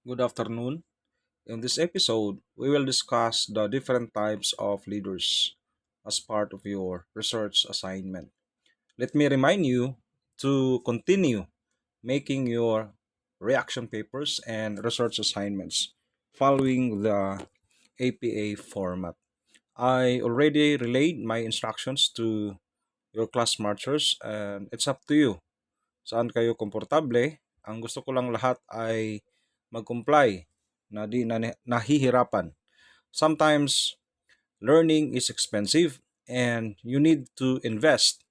Good afternoon. In this episode, we will discuss the different types of leaders as part of your research assignment. Let me remind you to continue making your reaction papers and research assignments following the APA format. I already relayed my instructions to your class marchers and it's up to you saan kayo komportable. Ang gusto ko lang lahat ay mag-comply na di na nahihirapan. Sometimes learning is expensive and you need to invest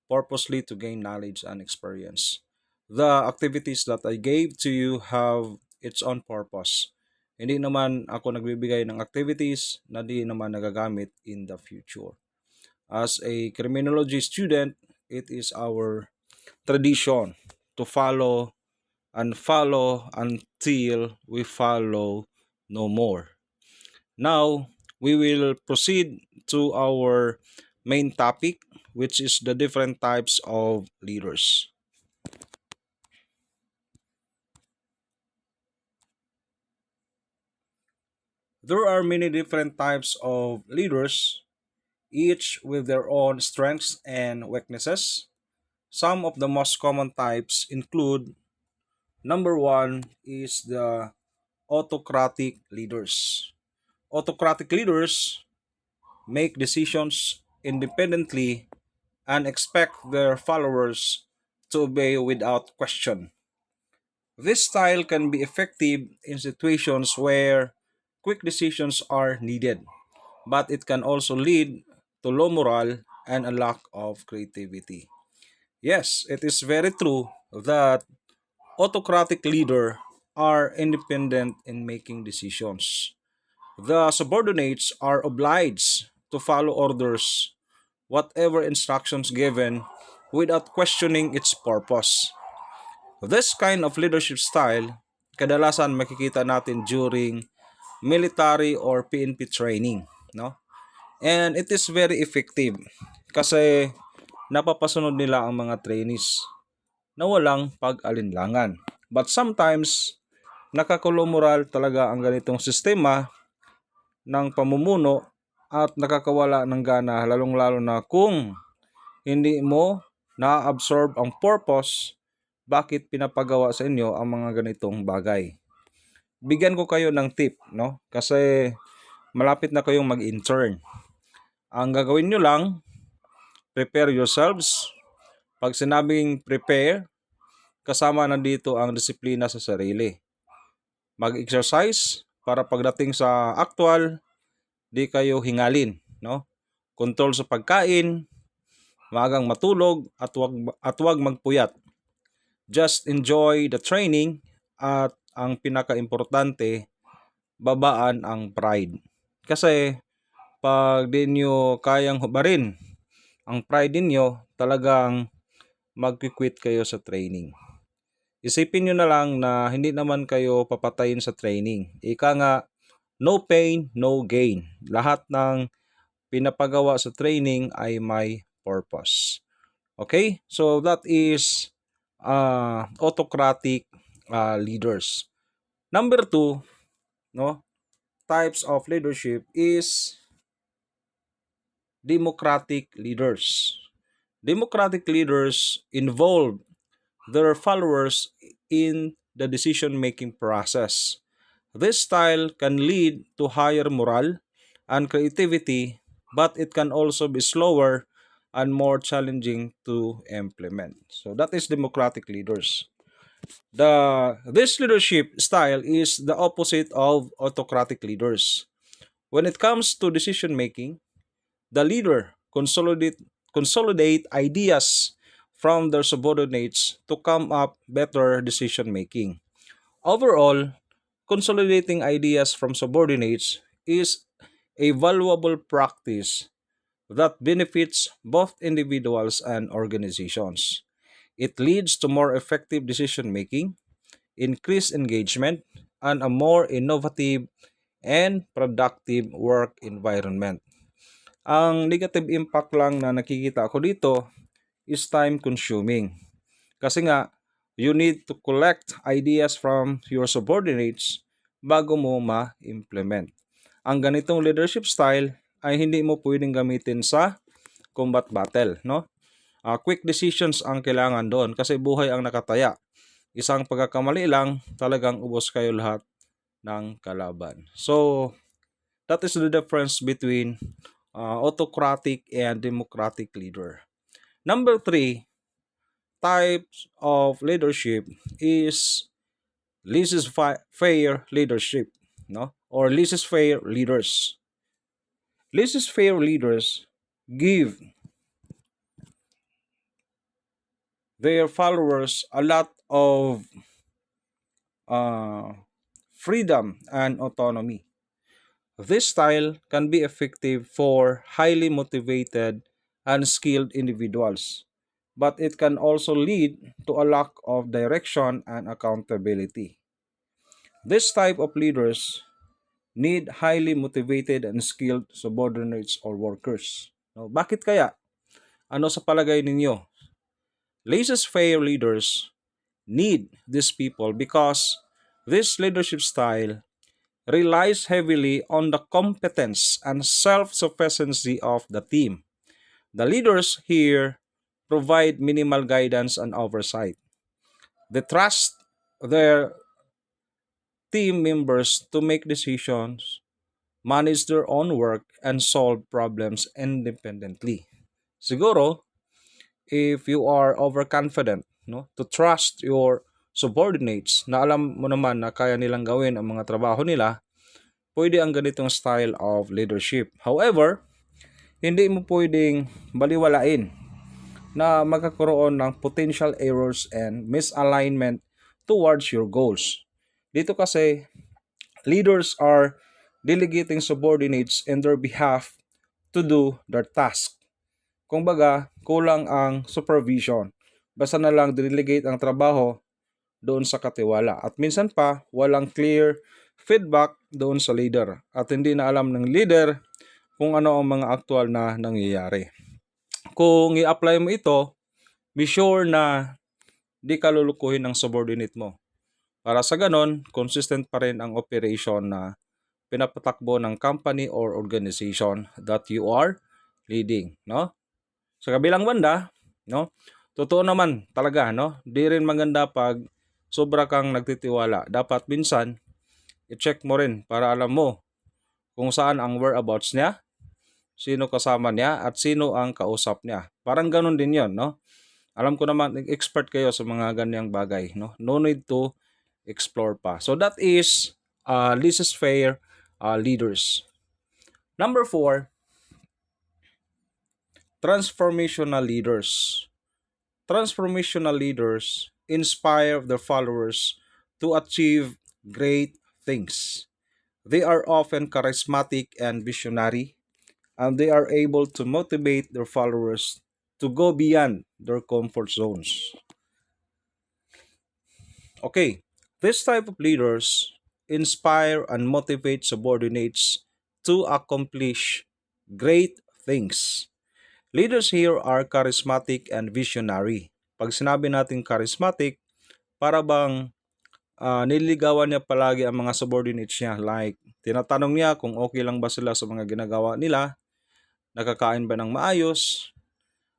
purposely to gain knowledge and experience. The activities that I gave to you have its own purpose. Hindi naman ako nagbibigay ng activities na di naman nagagamit in the future. As a criminology student, it is our tradition to follow and follow until we follow no more. Now, we will proceed to our main topic, which is the different types of leaders. There are many different types of leaders, each with their own strengths and weaknesses. Some of the most common types include number one is the autocratic leaders. Autocratic leaders make decisions independently and expect their followers to obey without question. This style can be effective in situations where quick decisions are needed, but it can also lead to low morale and a lack of creativity. Yes, it is very true that autocratic leaders are independent in making decisions. The subordinates are obliged to follow orders, whatever instructions given, without questioning its purpose. This kind of leadership style, kadalasan makikita natin during military or PNP training, no? And it is very effective kasi napapasunod nila ang mga trainees na walang pag-alinlangan. But sometimes, nakakulumoral talaga ang ganitong sistema ng pamumuno at nakakawala ng gana lalong-lalo na kung hindi mo na-absorb ang purpose bakit pinapagawa sa inyo ang mga ganitong bagay. Bigyan ko kayo ng tip, no? Kasi malapit na kayong mag-intern. Ang gagawin nyo lang, prepare yourselves. Pag sinabing prepare, kasama na dito ang disiplina sa sarili. Mag-exercise para pagdating sa actual, di kayo hingalin, no? Control sa pagkain, maagang matulog at wag magpuyat. Just enjoy the training at ang pinaka-importante, babaan ang pride. Kasi pag di nyo kayang hubarin ang pride niyo, talagang magki-quit kayo sa training. Isipin nyo na lang na hindi naman kayo papatayin sa training. Ika nga, no pain, no gain. Lahat ng pinapagawa sa training ay may purpose. Okay? So that is autocratic leaders. Number two, no, types of leadership is democratic leaders. Democratic leaders involve their followers in the decision-making process. This style can lead to higher morale and creativity, but it can also be slower and more challenging to implement. So that is democratic leaders. This leadership style is the opposite of autocratic leaders. When it comes to decision making, the leader consolidate ideas from their subordinates to come up better decision making. Overall, consolidating ideas from subordinates is a valuable practice that benefits both individuals and organizations. It leads to more effective decision making, increased engagement, and a more innovative and productive work environment. Ang negative impact lang na nakikita ko dito is time consuming. Kasi nga, you need to collect ideas from your subordinates bago mo ma-implement. Ang ganitong leadership style ay hindi mo pwedeng gamitin sa combat battle, no? Quick decisions ang kailangan doon kasi buhay ang nakataya. Isang pagkakamali lang, talagang ubos kayo lahat ng kalaban. So, that is the difference between autocratic and democratic leader. Number three, types of leadership is laissez-faire leadership, no? Or laissez-faire leaders. Laissez-faire leaders give their followers a lot of uh, freedom and autonomy. This style can be effective for highly motivated and skilled individuals, but it can also lead to a lack of direction and accountability. This type of leaders need highly motivated and skilled subordinates or workers. No, bakit kaya? Ano sa palagay ninyo? Laissez-faire leaders need these people because this leadership style relies heavily on the competence and self-sufficiency of the team. The leaders here provide minimal guidance and oversight. They trust their team members to make decisions, manage their own work, and solve problems independently. Siguro, if you are overconfident, no, to trust your subordinates na alam mo naman na kaya nilang gawin ang mga trabaho nila, pwede ang ganitong style of leadership. However, hindi mo pwedeng baliwalain na magkakaroon ng potential errors and misalignment towards your goals. Dito kasi, leaders are delegating subordinates in their behalf to do their task. Kung baga, kulang ang supervision. Basta na lang delegate ang trabaho doon sa katiwala. At minsan pa, walang clear feedback doon sa leader. At hindi na alam ng leader kung ano ang mga aktual na nangyayari. Kung i-apply mo ito, be sure na di ka lulukuhin ng subordinate mo. Para sa ganon, consistent pa rin ang operation na pinapatakbo ng company or organization that you are leading, no? Sa kabilang banda, no? Totoo naman talaga, no? Di rin maganda pag sobra kang nagtitiwala. Dapat minsan i-check mo rin para alam mo kung saan ang whereabouts niya, sino kasama niya, at sino ang kausap niya. Parang ganun din yon, no? Alam ko naman, expert kayo sa mga ganyang bagay, no? No need to explore pa. So that is laissez-faire leaders. Number four, transformational leaders. Transformational leaders inspire their followers to achieve great things. They are often charismatic and visionary, and they are able to motivate their followers to go beyond their comfort zones. Okay, this type of leaders inspire and motivate subordinates to accomplish great things. Leaders here are charismatic and visionary. Pag sinabi natin charismatic, para bang nililigawan niya palagi ang mga subordinates niya. Like, tinatanong niya kung okay lang ba sila sa mga ginagawa nila, nakakain ba ng maayos,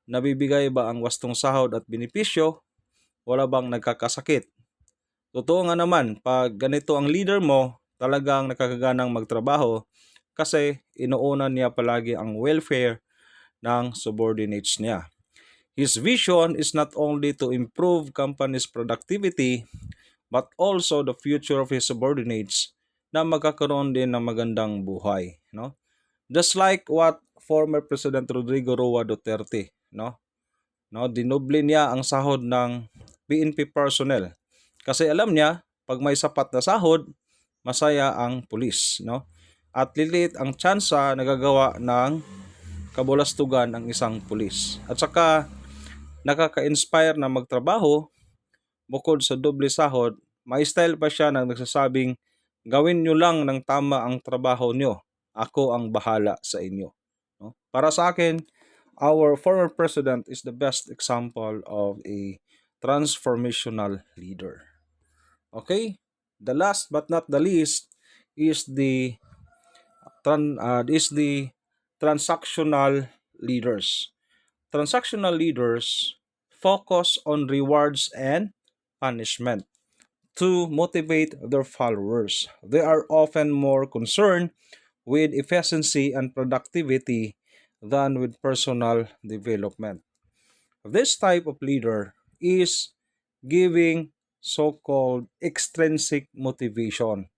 nabibigay ba ang wastong sahod at benepisyo, wala bang nagkakasakit. Totoo nga naman, pag ganito ang leader mo, talagang nakakaganang magtrabaho kasi inuunan niya palagi ang welfare ng subordinates niya. His vision is not only to improve company's productivity, but also the future of his subordinates na magkakaroon din ng magandang buhay. No? Just like what former President Rodrigo Roa Duterte, dinoble niya ang sahod ng PNP personnel. Kasi alam niya, pag may sapat na sahod, masaya ang pulis. No? At lilit ang tsansa na gagawa ng kabulastugan ang isang pulis. At saka, nakaka-inspire na magtrabaho, bukod sa doble sahod, may style pa siya na nagsasabing, gawin nyo lang ng tama ang trabaho nyo. Ako ang bahala sa inyo. No? Para sa akin, our former president is the best example of a transformational leader. Okay? The last but not the least is the transactional leaders. Transactional leaders focus on rewards and punishment to motivate their followers. They are often more concerned with efficiency and productivity than with personal development. This type of leader is giving so-called extrinsic motivation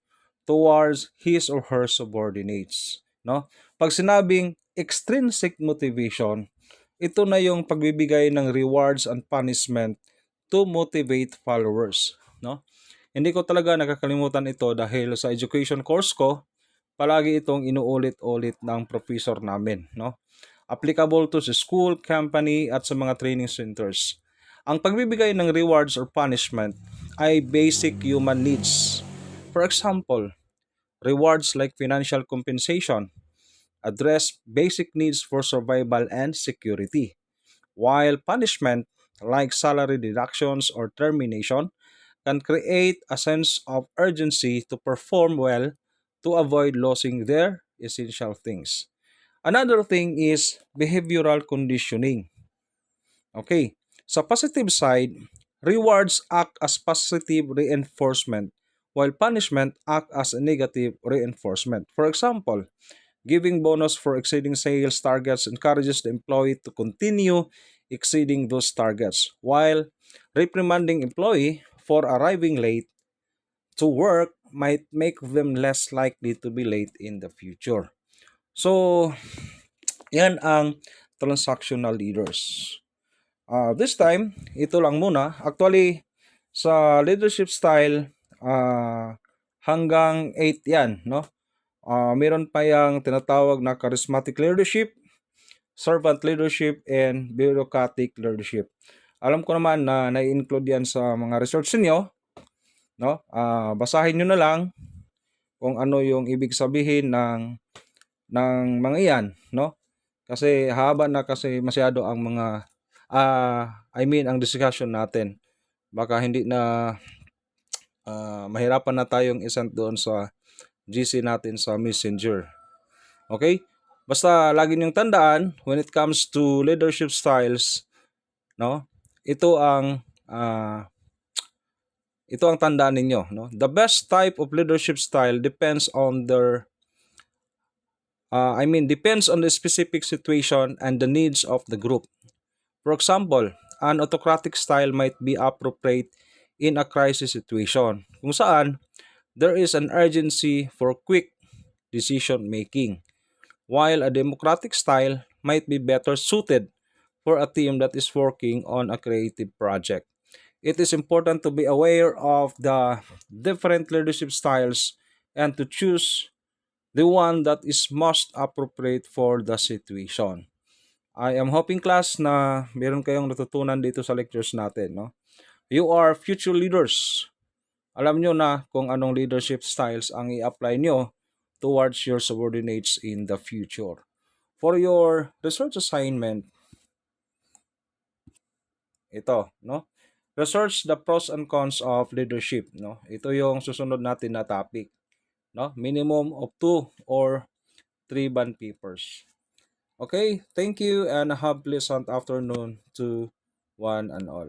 towards his or her subordinates, no? Pag sinabing extrinsic motivation, ito na yung pagbibigay ng rewards and punishment to motivate followers, no? Hindi ko talaga nakakalimutan ito dahil sa education course ko, palagi itong inuulit-ulit ng professor namin, no? Applicable to sa school, company, at sa mga training centers. Ang pagbibigay ng rewards or punishment ay basic human needs. For example, rewards like financial compensation address basic needs for survival and security, while punishment like salary deductions or termination can create a sense of urgency to perform well to avoid losing their essential things. Another thing is behavioral conditioning. Okay. Sa positive side, rewards act as positive reinforcement while punishment act as a negative reinforcement. For example, giving bonus for exceeding sales targets encourages the employee to continue exceeding those targets, while reprimanding employee for arriving late to work might make them less likely to be late in the future. So, yan ang transactional leaders. This time, ito lang muna. Actually, sa leadership style, hanggang 8 yan, no? Meron pa yung tinatawag na charismatic leadership, servant leadership, and bureaucratic leadership. Alam ko naman na nai-include yan sa mga research niyo, no? Basahin niyo na lang kung ano yung ibig sabihin ng mga iyan, no? Kasi haba na kasi masyado ang mga ang discussion natin. Baka hindi na mahirapan na tayong isend doon sa GC natin sa Messenger. Okay? Basta lagi niyong tandaan when it comes to leadership styles, no? Ito ang ah, ito ang tandaan ninyo, no? The best type of leadership style depends on depends on the specific situation and the needs of the group. For example, an autocratic style might be appropriate in a crisis situation, kung saan there is an urgency for quick decision making, while a democratic style might be better suited for a team that is working on a creative project. It is important to be aware of the different leadership styles and to choose the one that is most appropriate for the situation. I am hoping class na meron kayong natutunan dito sa lectures natin, no? You are future leaders. Alam nyo na kung anong leadership styles ang i-apply nyo towards your subordinates in the future. For your research assignment, ito, no? Research the pros and cons of leadership, no? Ito yung susunod natin na topic, no? Minimum of 2 or 3 bond papers. Okay, thank you and have pleasant afternoon to one and all.